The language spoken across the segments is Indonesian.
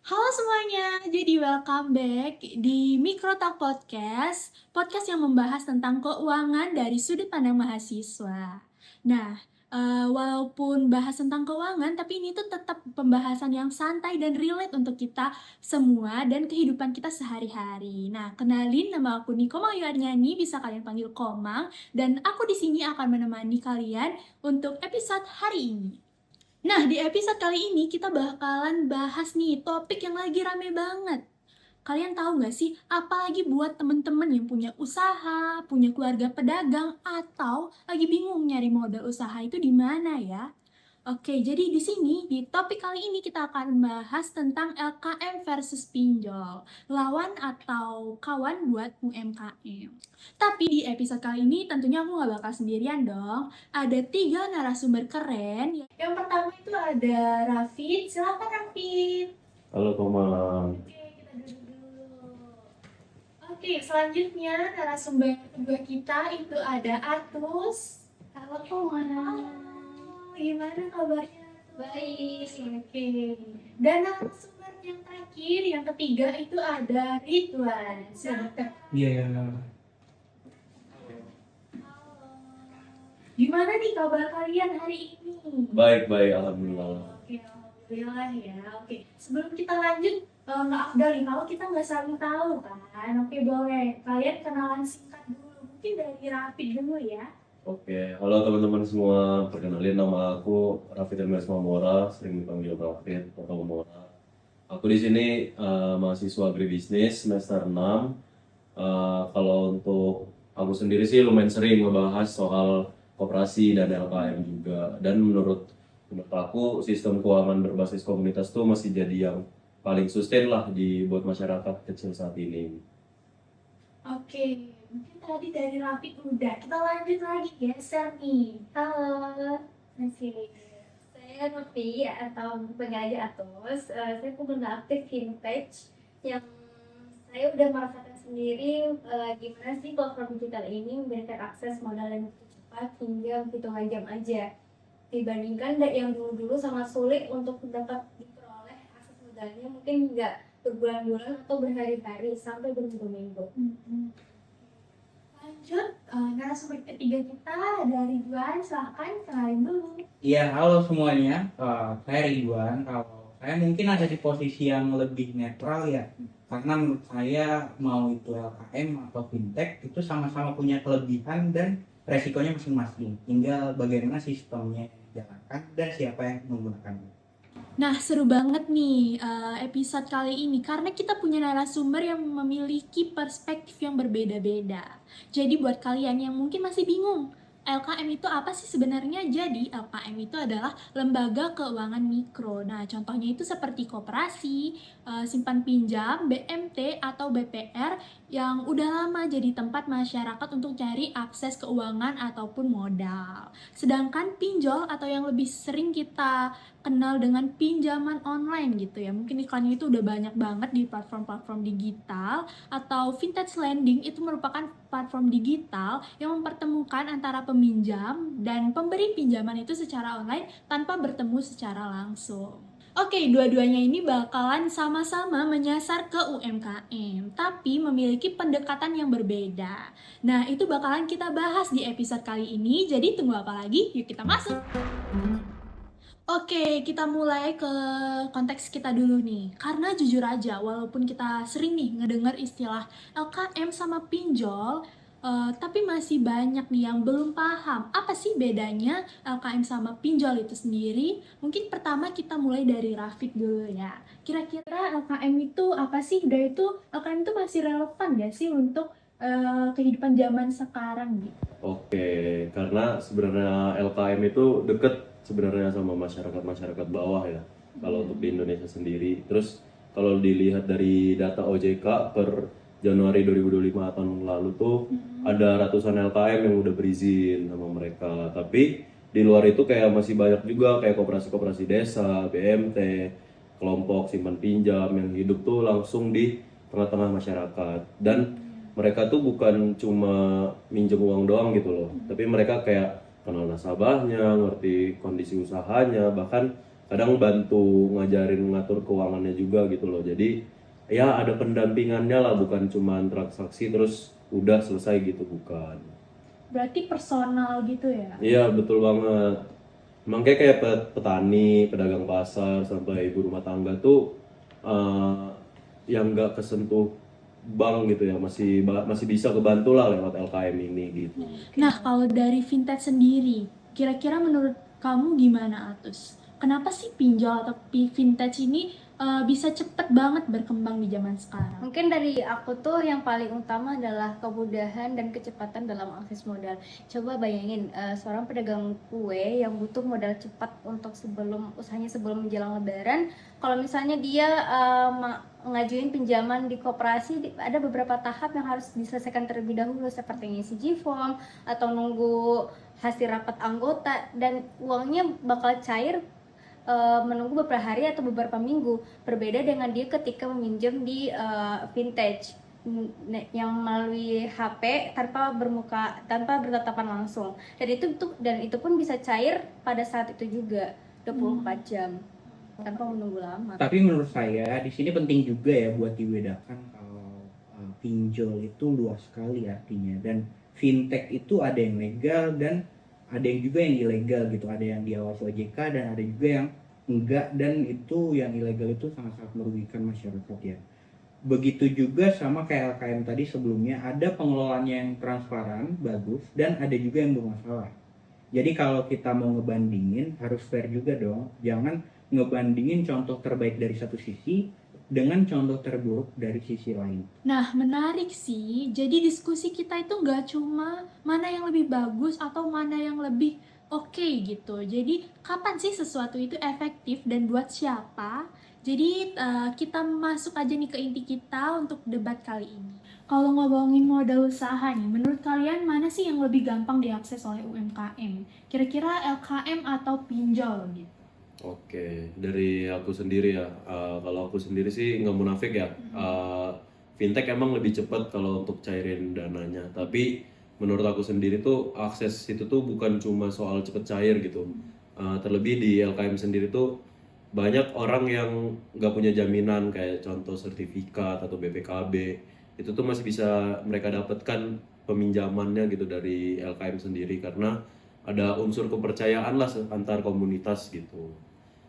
Halo semuanya, jadi welcome back di Microtalk Podcast yang membahas tentang keuangan dari sudut pandang mahasiswa. Nah, walaupun bahas tentang keuangan, tapi ini tuh tetap pembahasan yang santai dan relate untuk kita semua dan kehidupan kita sehari-hari. Nah, kenalin, nama aku Niko Mahyarnyani, bisa kalian panggil Komang, dan aku di sini akan menemani kalian untuk episode hari ini. Nah, di episode kali ini kita bakalan bahas nih topik yang lagi rame banget. Kalian tahu nggak sih, apalagi buat temen-temen yang punya usaha, punya keluarga pedagang, atau lagi bingung nyari modal usaha itu di mana ya? Oke, jadi di sini, di topik kali ini kita akan bahas tentang LKM versus pinjol, lawan atau kawan buat UMKM. Tapi di episode kali ini tentunya aku nggak bakal sendirian dong. Ada 3 narasumber keren. Yang pertama itu ada Rafid. Silakan Rafid. Halo Komang. Oke, kita duduk dulu. Oke, selanjutnya narasumber kedua kita itu ada Atus. Halo Komang. Gimana kabarnya? Baik. Oke. Dan narasumber yang terakhir, yang ketiga itu ada Ridwan. Silakan. Iya. Gimana nih kabar kalian hari ini? Baik, alhamdulillah. Oke, alhamdulillah ya. Oke, sebelum kita lanjut, nggak afdal nih kalau kita nggak saling tahu kan. Oke, boleh. Kalian kenalan singkat dulu. Mungkin dari Rafid dulu ya. Oke, halo teman-teman semua. Perkenalin, nama aku Rafid Elmes Mamora, sering dipanggil Rafid atau Mamora. Aku di sini mahasiswa agribisnis semester 6. Kalau untuk aku sendiri sih lumayan sering ngebahas soal koperasi dan LKM juga. Dan menurut aku sistem keuangan berbasis komunitas tuh masih jadi yang paling sustain lah buat masyarakat kecil saat ini. Oke, mungkin tadi dari Rafid udah. Kita lanjut lagi geser nih. Halo, Masih. saya Novi atau pengajar Atus. Saya pengguna aktif Vintage yang saya udah merasakan sendiri gimana sih platform digital ini memberikan akses modal yang begitu cepat hingga hitungan jam aja. Dibandingkan yang dulu-dulu sangat sulit untuk dapat diperoleh akses modalnya, mungkin nggak berbulan-bulan atau berhari-hari sampai berminggu-minggu. Lanjut, narasumber ketiga kita ada Ridwan. Silahkan kenalin dulu. Iya, halo semuanya. Saya Ridwan. Kalau saya mungkin ada di posisi yang lebih netral ya. Karena menurut saya mau itu LKM atau fintech itu sama-sama punya kelebihan dan resikonya masing-masing. Tinggal bagaimana sistemnya dijalankan dan siapa yang menggunakannya. Nah, seru banget nih episode kali ini karena kita punya narasumber yang memiliki perspektif yang berbeda-beda. Jadi buat kalian yang mungkin masih bingung, LKM itu apa sih sebenarnya? Jadi LKM itu adalah lembaga keuangan mikro. Nah, contohnya itu seperti koperasi, simpan pinjam, BMT atau BPR yang udah lama jadi tempat masyarakat untuk cari akses keuangan ataupun modal. Sedangkan pinjol atau yang lebih sering kita kenal dengan pinjaman online gitu ya. Mungkin iklannya itu udah banyak banget di platform-platform digital, atau vintage lending itu merupakan platform digital yang mempertemukan antara peminjam dan pemberi pinjaman itu secara online tanpa bertemu secara langsung. Oke, dua-duanya ini bakalan sama-sama menyasar ke UMKM, tapi memiliki pendekatan yang berbeda. Nah, itu bakalan kita bahas di episode kali ini, jadi tunggu apa lagi? Yuk kita masuk! Oke, kita mulai ke konteks kita dulu nih. Karena jujur aja, walaupun kita sering nih ngedengar istilah LKM sama pinjol, tapi masih banyak nih yang belum paham apa sih bedanya LKM sama pinjol itu sendiri. Mungkin pertama kita mulai dari Rafik dulu ya. Kira-kira LKM itu apa sih? Udah itu LKM itu masih relevan gak sih untuk kehidupan zaman sekarang gitu? Oke, karena sebenarnya LKM itu deket sebenarnya sama masyarakat bawah ya. Kalau untuk di Indonesia sendiri. Terus kalau dilihat dari data OJK per Januari 2025 tahun lalu tuh ada ratusan LKM yang udah berizin sama mereka. Tapi di luar itu kayak masih banyak juga kayak koperasi-koperasi desa, BMT, kelompok simpan pinjam yang hidup tuh langsung di tengah-tengah masyarakat. Dan mereka tuh bukan cuma minjem uang doang gitu loh, tapi mereka kayak kenal nasabahnya, ngerti kondisi usahanya, bahkan kadang bantu ngajarin ngatur keuangannya juga gitu loh. Jadi ya ada pendampingannya lah, bukan cuma transaksi terus udah selesai gitu, bukan. Berarti personal gitu ya? Iya betul banget. Emang kayak petani, pedagang pasar, sampai ibu rumah tangga tuh yang nggak kesentuh bank gitu ya, masih bisa kebantu lah lewat LKM ini gitu. Nah, kalau dari vintage sendiri, kira-kira menurut kamu gimana, Atus? Kenapa sih pinjol atau vintage ini bisa cepet banget berkembang di zaman sekarang? Mungkin dari aku tuh yang paling utama adalah kemudahan dan kecepatan dalam akses modal. Coba bayangin seorang pedagang kue yang butuh modal cepat untuk usahanya sebelum menjelang lebaran. Kalau misalnya dia ngajuin pinjaman di koperasi, ada beberapa tahap yang harus diselesaikan terlebih dahulu, seperti ngisi G-form atau nunggu hasil rapat anggota, dan uangnya bakal cair menunggu beberapa hari atau beberapa minggu. Berbeda dengan dia ketika meminjam di vintage yang melalui HP tanpa bertatapan langsung, dan itu pun bisa cair pada saat itu juga 24 jam tanpa menunggu lama. Tapi menurut saya di sini penting juga ya buat dibedakan kalau pinjol itu luas sekali artinya, dan fintech itu ada yang legal dan ada yang juga yang ilegal gitu, ada yang diawasi OJK dan ada juga yang enggak, dan itu yang ilegal itu sangat-sangat merugikan masyarakat ya. Begitu juga sama kayak LKM tadi sebelumnya, ada pengelolaannya yang transparan, bagus, dan ada juga yang bermasalah. Jadi kalau kita mau ngebandingin harus fair juga dong, jangan ngebandingin contoh terbaik dari satu sisi dengan contoh terburuk dari sisi lain. Nah, menarik sih. Jadi diskusi kita itu nggak cuma mana yang lebih bagus atau mana yang lebih oke gitu. Jadi kapan sih sesuatu itu efektif dan buat siapa? Jadi kita masuk aja nih ke inti kita untuk debat kali ini. Kalau ngomongin modal usaha nih, menurut kalian mana sih yang lebih gampang diakses oleh UMKM? Kira-kira LKM atau pinjol gitu? Oke, dari aku sendiri ya, kalau aku sendiri sih nggak munafik ya, fintech emang lebih cepat kalau untuk cairin dananya. Tapi menurut aku sendiri tuh akses itu tuh bukan cuma soal cepet cair gitu. Terlebih di LKM sendiri tuh banyak orang yang nggak punya jaminan, kayak contoh sertifikat atau BPKB. Itu tuh masih bisa mereka dapatkan peminjamannya gitu dari LKM sendiri, karena ada unsur kepercayaan lah antar komunitas gitu.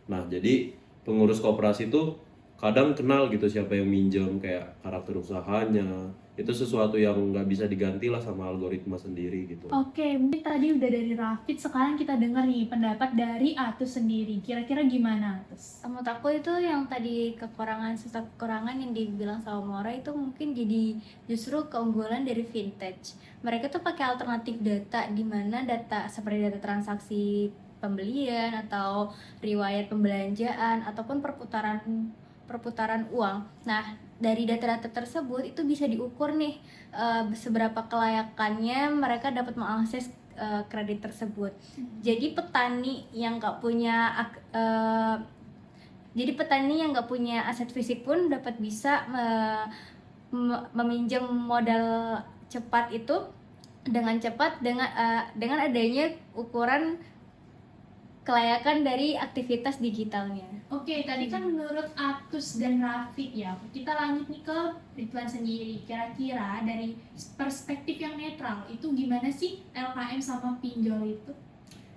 Nah, jadi pengurus koperasi itu kadang kenal gitu siapa yang minjem, kayak karakter usahanya. Itu sesuatu yang nggak bisa diganti lah sama algoritma sendiri gitu. Oke, mungkin tadi udah dari Rafid, sekarang kita dengar nih pendapat dari Atus sendiri. Kira-kira gimana, Atus? Menurut aku itu yang tadi kekurangan yang dibilang sama Mora itu mungkin jadi justru keunggulan dari vintage. Mereka tuh pakai alternatif data, di mana data seperti data transaksi pembelian atau riwayat pembelanjaan ataupun perputaran uang. Nah, dari data-data tersebut itu bisa diukur nih seberapa kelayakannya mereka dapat mengakses kredit tersebut. Jadi petani yang nggak punya aset fisik pun dapat bisa meminjam modal cepat itu dengan cepat dengan adanya ukuran kelayakan dari aktivitas digitalnya. Oke, tadi kan menurut Atus dan Rafid ya. Kita lanjut nih ke Ridwan sendiri. Kira-kira dari perspektif yang netral, itu gimana sih LKM sama pinjol itu?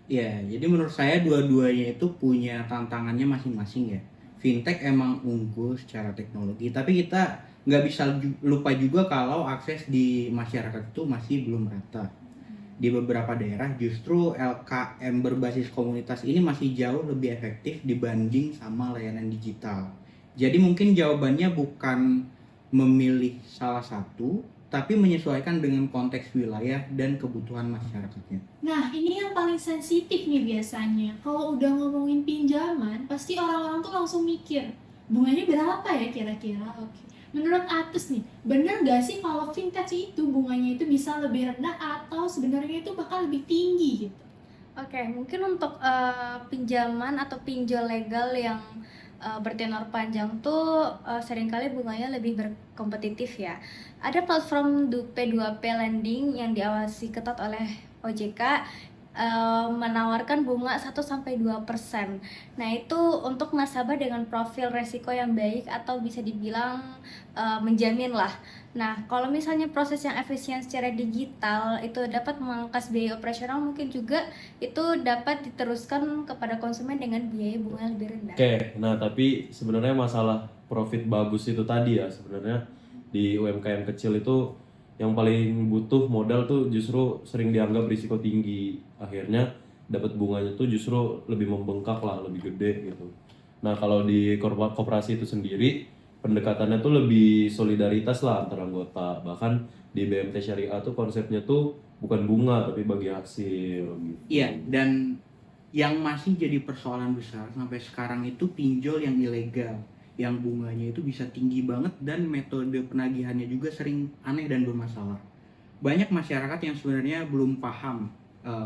Ya, jadi menurut saya dua-duanya itu punya tantangannya masing-masing ya. Fintech emang unggul secara teknologi, tapi kita nggak bisa lupa juga kalau akses di masyarakat itu masih belum rata. Di beberapa daerah justru LKM berbasis komunitas ini masih jauh lebih efektif dibanding sama layanan digital. Jadi mungkin jawabannya bukan memilih salah satu, tapi menyesuaikan dengan konteks wilayah dan kebutuhan masyarakatnya. Nah, ini yang paling sensitif nih biasanya. Kalau udah ngomongin pinjaman, pasti orang-orang tuh langsung mikir, bunganya berapa ya kira-kira? Oke. Menurut Atus nih, bener gak sih kalau vintage itu bunganya itu bisa lebih rendah atau sebenarnya itu bakal lebih tinggi gitu? Oke, mungkin untuk pinjaman atau pinjol legal yang bertenor panjang tuh seringkali bunganya lebih berkompetitif ya. Ada platform P2P lending yang diawasi ketat oleh OJK menawarkan bunga 1-2%. Nah, itu untuk nasabah dengan profil resiko yang baik atau bisa dibilang menjamin lah. Nah, kalau misalnya proses yang efisien secara digital itu dapat memangkas biaya operasional, mungkin juga itu dapat diteruskan kepada konsumen dengan biaya bunga yang lebih rendah. Oke, nah tapi sebenarnya masalah profit bagus itu tadi ya, sebenarnya di UMKM kecil itu yang paling butuh modal tuh justru sering dianggap risiko tinggi. Akhirnya dapat bunganya tuh justru lebih membengkak lah, lebih gede gitu. Nah kalau di koperasi itu sendiri, pendekatannya tuh lebih solidaritas lah antar anggota. Bahkan di BMT Syariah tuh konsepnya tuh bukan bunga tapi bagi hasil gitu. Iya, dan yang masih jadi persoalan besar sampai sekarang itu pinjol yang ilegal, yang bunganya itu bisa tinggi banget dan metode penagihannya juga sering aneh dan bermasalah. Banyak masyarakat yang sebenarnya belum paham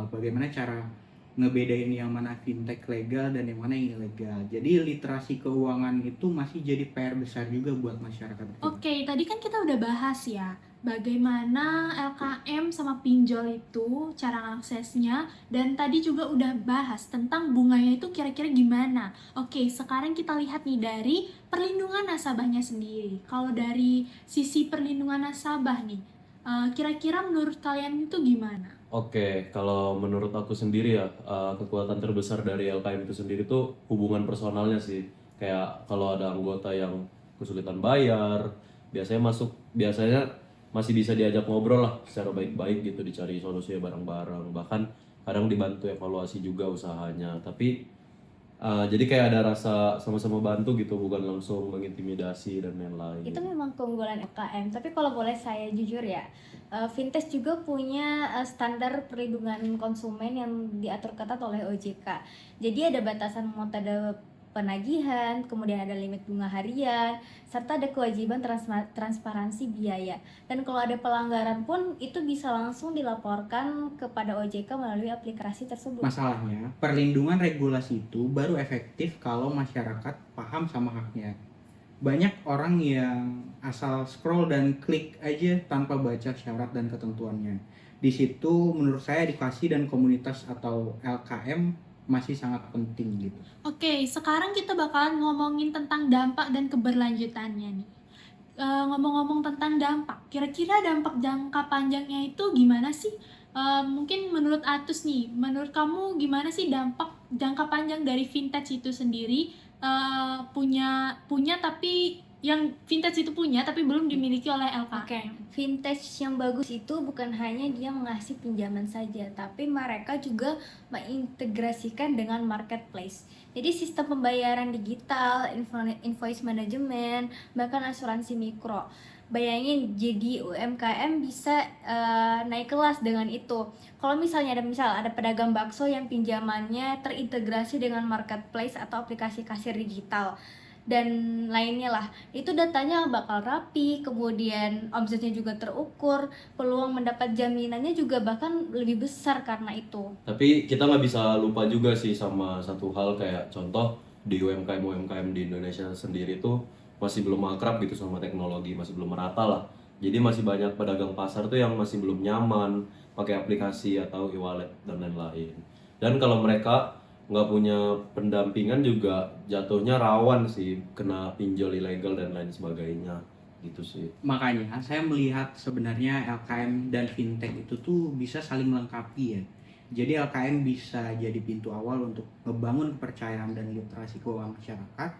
bagaimana cara ngebedain yang mana fintech legal dan yang mana yang ilegal. Jadi literasi keuangan itu masih jadi PR besar juga buat masyarakat. Oke, tadi kan kita udah bahas ya, bagaimana LKM sama pinjol itu, cara aksesnya, dan tadi juga udah bahas tentang bunganya itu kira-kira gimana. Oke, sekarang kita lihat nih dari perlindungan nasabahnya sendiri. Kalau dari sisi perlindungan nasabah nih, kira-kira menurut kalian itu gimana? Oke, kalau menurut aku sendiri ya, kekuatan terbesar dari LKM itu sendiri tuh hubungan personalnya sih. Kayak kalau ada anggota yang kesulitan bayar, biasanya masih bisa diajak ngobrol lah secara baik-baik gitu, dicari solusinya bareng-bareng. Bahkan kadang dibantu evaluasi juga usahanya. Tapi jadi kayak ada rasa sama-sama bantu gitu, bukan langsung mengintimidasi dan lain-lain. Itu memang keunggulan UKM. Tapi kalau boleh saya jujur ya, Vintage juga punya standar perlindungan konsumen yang diatur ketat oleh OJK. Jadi ada batasan metode penagihan, kemudian ada limit bunga harian, serta ada kewajiban transparansi biaya. Dan kalau ada pelanggaran pun itu bisa langsung dilaporkan kepada OJK melalui aplikasi tersebut. Masalahnya, perlindungan regulasi itu baru efektif kalau masyarakat paham sama haknya. Banyak orang yang asal scroll dan klik aja tanpa baca syarat dan ketentuannya. Di situ menurut saya edukasi dan komunitas atau LKM masih sangat penting gitu. Oke, sekarang kita bakalan ngomongin tentang dampak dan keberlanjutannya nih. Ngomong-ngomong tentang dampak, kira-kira dampak jangka panjangnya itu gimana sih? Mungkin menurut Atus nih, menurut kamu gimana sih dampak jangka panjang dari vintage itu sendiri? Punya tapi yang vintage itu punya tapi belum dimiliki oleh LKM. Oke, vintage yang bagus itu bukan hanya dia mengasih pinjaman saja, tapi mereka juga mengintegrasikan dengan marketplace. Jadi sistem pembayaran digital, invoice management, bahkan asuransi mikro. Bayangin jadi UMKM bisa naik kelas dengan itu. Kalau misalnya ada pedagang bakso yang pinjamannya terintegrasi dengan marketplace atau aplikasi kasir digital dan lainnya lah, itu datanya bakal rapi, kemudian omsetnya juga terukur, peluang mendapat jaminannya juga bahkan lebih besar karena itu. Tapi kita nggak bisa lupa juga sih sama satu hal, kayak contoh di UMKM di Indonesia sendiri tuh masih belum akrab gitu sama teknologi, masih belum merata lah. Jadi masih banyak pedagang pasar tuh yang masih belum nyaman pakai aplikasi atau e-wallet dan lain-lain. Dan kalau mereka nggak punya pendampingan juga jatuhnya rawan sih kena pinjol ilegal dan lain sebagainya gitu sih. Makanya saya melihat sebenarnya LKM dan fintech itu tuh bisa saling melengkapi ya. Jadi LKM bisa jadi pintu awal untuk ngebangun kepercayaan dan literasi keuangan masyarakat.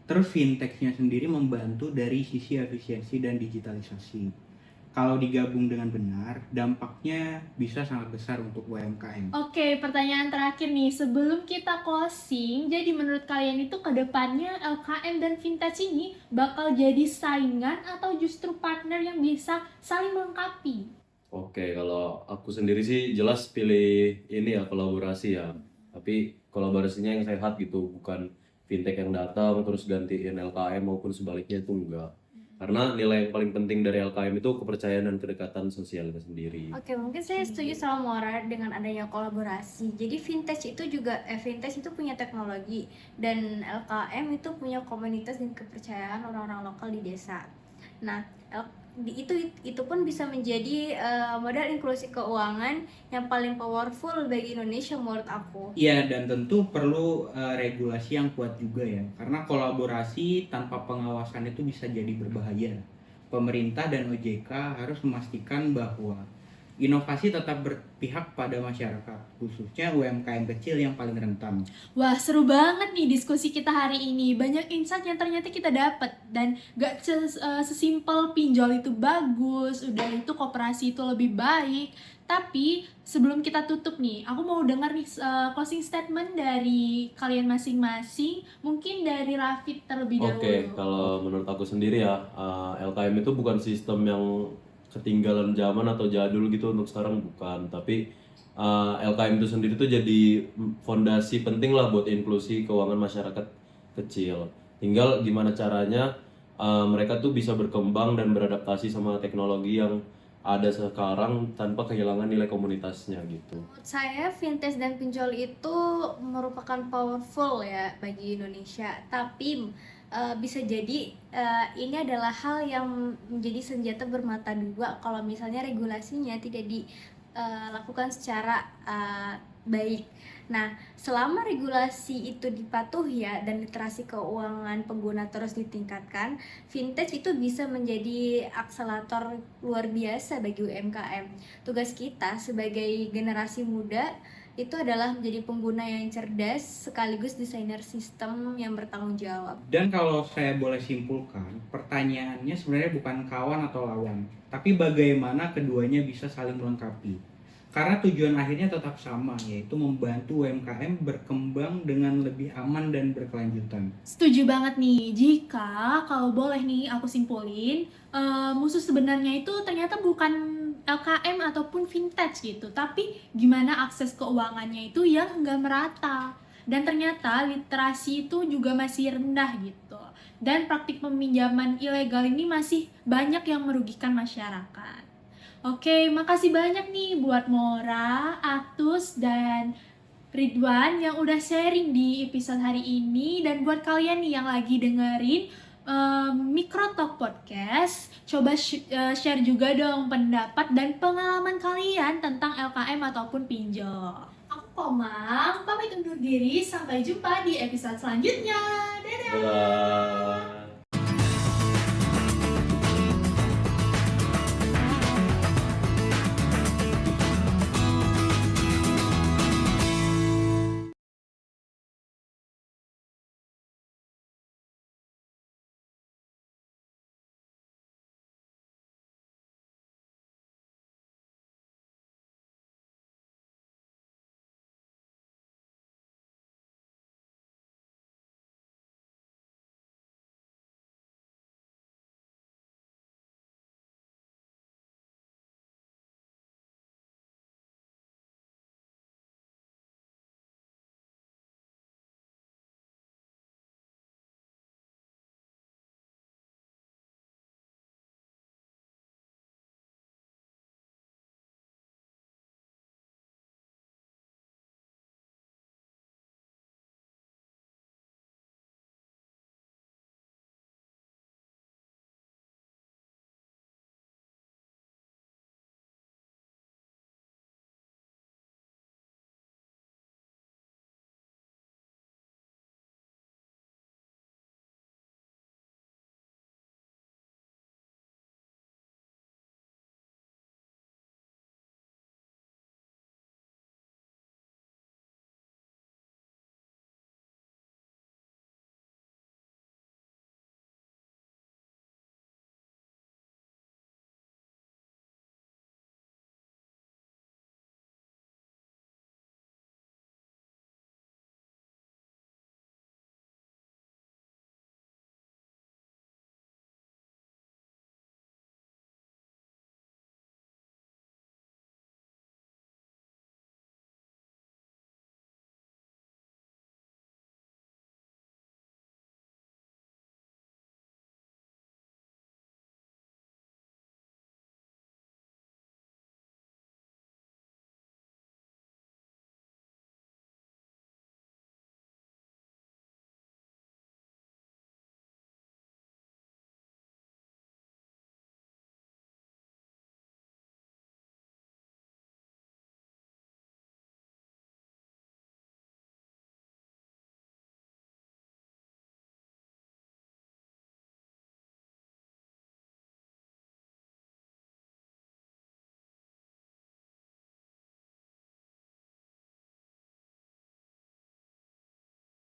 Terus fintechnya sendiri membantu dari sisi efisiensi dan digitalisasi. Kalau digabung dengan benar, dampaknya bisa sangat besar untuk UMKM. Oke, pertanyaan terakhir nih, sebelum kita closing, jadi menurut kalian itu ke depannya LKM dan vintage ini bakal jadi saingan atau justru partner yang bisa saling melengkapi? Oke, kalau aku sendiri sih jelas pilih ini ya, kolaborasi ya. Tapi kolaborasinya yang sehat gitu, bukan fintech yang datang terus gantiin LKM maupun sebaliknya, itu enggak. Karena nilai yang paling penting dari LKM itu kepercayaan dan kedekatan sosial itu sendiri. Oke, mungkin saya setuju sama Mora dengan adanya kolaborasi. Jadi vintage itu punya teknologi dan LKM itu punya komunitas dan kepercayaan orang-orang lokal di desa. Nah, itu pun bisa menjadi modal inklusi keuangan yang paling powerful bagi Indonesia menurut aku. Iya, dan tentu perlu regulasi yang kuat juga ya, karena kolaborasi tanpa pengawasan itu bisa jadi berbahaya. Pemerintah dan OJK harus memastikan bahwa inovasi tetap berpihak pada masyarakat, khususnya UMKM kecil yang paling rentan. Wah, seru banget nih diskusi kita hari ini. Banyak insight yang ternyata kita dapat. Dan gak sesimpel pinjol itu bagus, udah itu koperasi itu lebih baik. Tapi sebelum kita tutup nih, aku mau dengar nih closing statement dari kalian masing-masing. Mungkin dari Rafid terlebih dahulu. Oke, kalau menurut aku sendiri ya, LKM itu bukan sistem yang ketinggalan zaman atau jadul gitu untuk sekarang, bukan. Tapi LKM itu sendiri tuh jadi fondasi penting lah buat inklusi keuangan masyarakat kecil. Tinggal gimana caranya mereka tuh bisa berkembang dan beradaptasi sama teknologi yang ada sekarang tanpa kehilangan nilai komunitasnya gitu. Menurut saya fintech dan pinjol itu merupakan powerful ya bagi Indonesia, tapi bisa jadi ini adalah hal yang menjadi senjata bermata dua kalau misalnya regulasinya tidak dilakukan secara baik. Nah, selama regulasi itu dipatuhi ya dan literasi keuangan pengguna terus ditingkatkan, fintech itu bisa menjadi akselerator luar biasa bagi UMKM. Tugas kita sebagai generasi muda itu adalah menjadi pengguna yang cerdas sekaligus desainer sistem yang bertanggung jawab. Dan kalau saya boleh simpulkan, pertanyaannya sebenarnya bukan kawan atau lawan, tapi bagaimana keduanya bisa saling melengkapi. Karena tujuan akhirnya tetap sama, yaitu membantu UMKM berkembang dengan lebih aman dan berkelanjutan. Setuju banget nih. Jika kalau boleh nih aku simpulin, musuh sebenarnya itu ternyata bukan LKM ataupun fintech gitu, tapi gimana akses keuangannya itu yang nggak merata. Dan ternyata literasi itu juga masih rendah gitu. Dan praktik peminjaman ilegal ini masih banyak yang merugikan masyarakat. Oke, makasih banyak nih buat Mora, Atus, dan Ridwan yang udah sharing di episode hari ini. Dan buat kalian nih yang lagi dengerin Microtalk Podcast, coba share juga dong pendapat dan pengalaman kalian tentang LKM ataupun pinjol. Aku Komang, pamit undur diri, sampai jumpa di episode selanjutnya. Dadah! Dadah.